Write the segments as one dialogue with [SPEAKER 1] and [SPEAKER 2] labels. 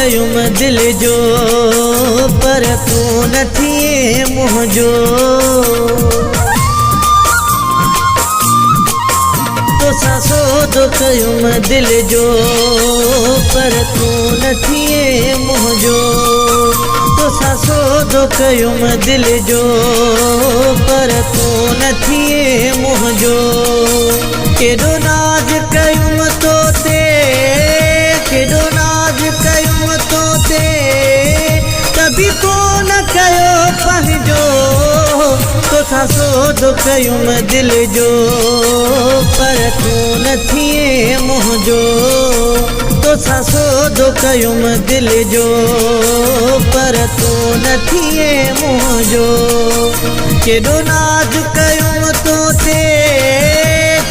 [SPEAKER 1] कयुम दिल जो पर तू न थिए मुंहिंजो। तोसां सौदो कयुम दिल जो पर तू न थिए मुंहिंजो। तोसां सौदो कयुम दिल जो पर तू न थिए मुंहिंजो। केॾो नाज़ कयुम तो ते, केॾो नाज़ कयुम तो ते, कभी कोन कयो पंहिंजो। तोसां सौदो कयुम दिल जो पर तू न थिए मुंहिंजो। तोसां सौदो कयुम दिल जो पर तू न थिए मुंहिंजो। केॾो नाज़ कयुम तो ते,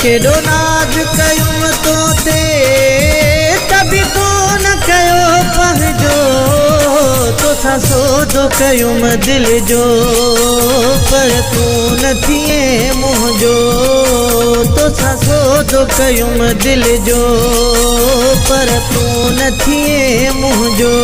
[SPEAKER 1] केॾो नाज़ कयुम तो ते, कभी कोन कयो पंहिंजो। तोसां सौदो कयुम दिल जो पर तू न थिए मुंहिंजो। तोसां सौदो कयुम दिल जो पर तू न थिए मुंहिंजो।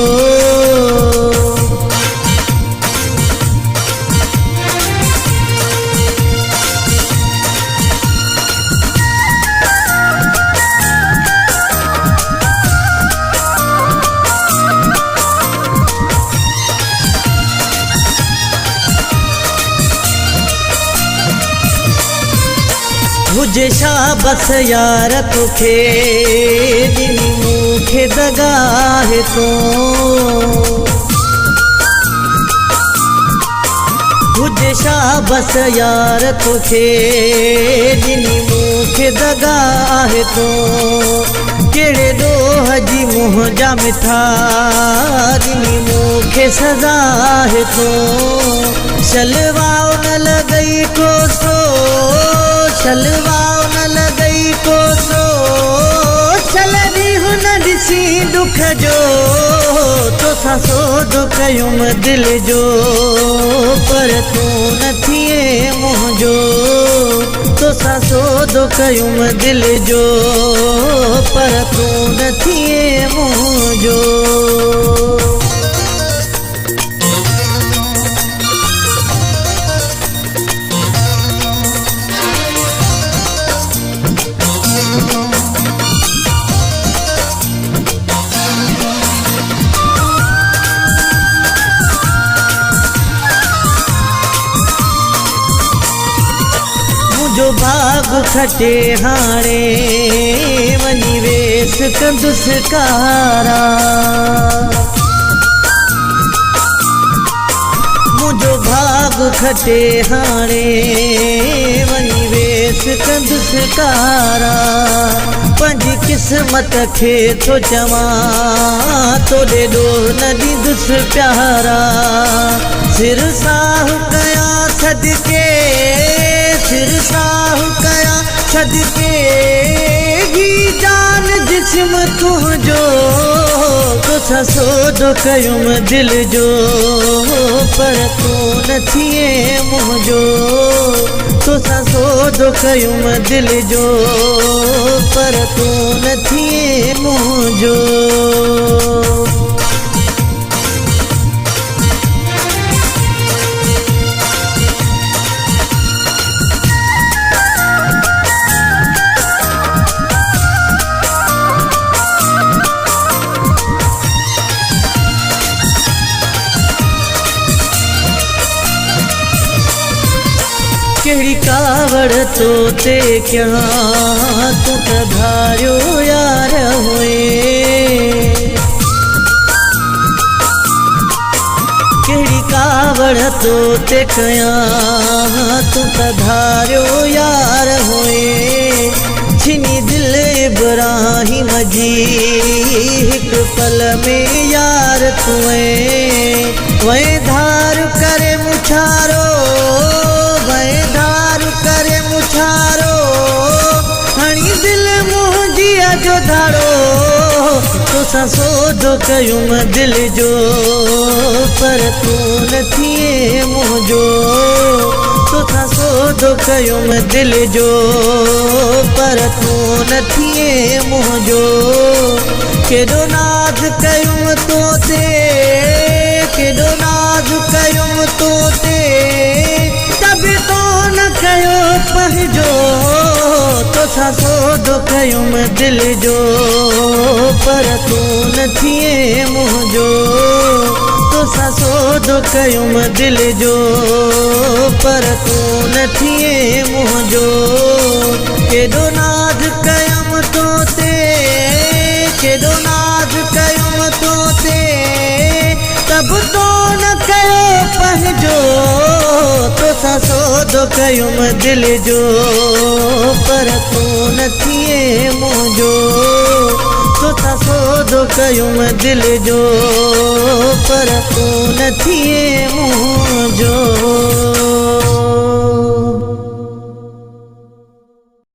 [SPEAKER 1] हुजे छा बस यार तोखे ॾिनी मूंखे दगाह तो। हुजे छा बस यार तोखे ॾिनी मूंखे दगाह तो। कहिड़े ॾोह जी मुंहुं जा मिठा ॾिनी मूंखे सज़ा तो। शलवाओ न लॻई कोसो, शलवाओ न लॻई कोसो, छलनी हुन ॾिसी दुख जो। तोसां सौदो कयुम दिल जो पर तू न थिए मुंहिंजो। तोसां सौदो कयुम दिल जो पर तू न थिए मुंहिंजो। जो भाग खटे हाणे वञी वेस कंदुसि कारा। मुंहिंजो भाग खटे हाणे वञी वेस कंदुसि कारा। पंहिंजी क़िस्मत खे थो चवां तोॾे ॾोह न ॾींदुसि प्यारा। सिर साहु कयां सदिके, सिर साहु कयां सदिके, ही जान जिस्म तुंहिंजो। तोसां सौदो कयुम दिल जो पर तू न थिए मुंहिंजो। तोसां सौदो कयुम दिल जो पर तू न थिए मुंहिंजो। कहिड़ी कावड़ तो ते कयां तू त धारियो यार हुए। कहिड़ी कावड़ तो ते कयां तू त धारियो यार हुए। छिनी दिल इब्राहिम जी हिक पल में यार तुए। वए धार करे मुछारो, वए धार करे मुछारो, हणी दिल मुंहिंजी जो धाड़ो। तोसां सौदो कयुम दिल जो पर तू न थिए मुंहिंजो। तोसां सौदो कयुम दिल जो पर तू न थिए मुंहिंजो। केॾो नाज़ कयुम तो ते केॾो नाज़ कयुम तो ते कभी तो न कयो पंहिंजो तोसां सौदो कयुम दिल जो पर तू न थिए मुंहिंजो तोसां सौदो कयुम दिल जो पर तू न थिए मुंहिंजो केॾो नाज़ कयुम तो ते केॾो नाज़ कयुम तो ते तब तो न कयो पंहिंजो तोसां सौदो कयुम दिल जो पर तू न थिए मुंहिंजो तोसां सौदो कयुम दिल जो पर तू न थिए मुंहिंजो।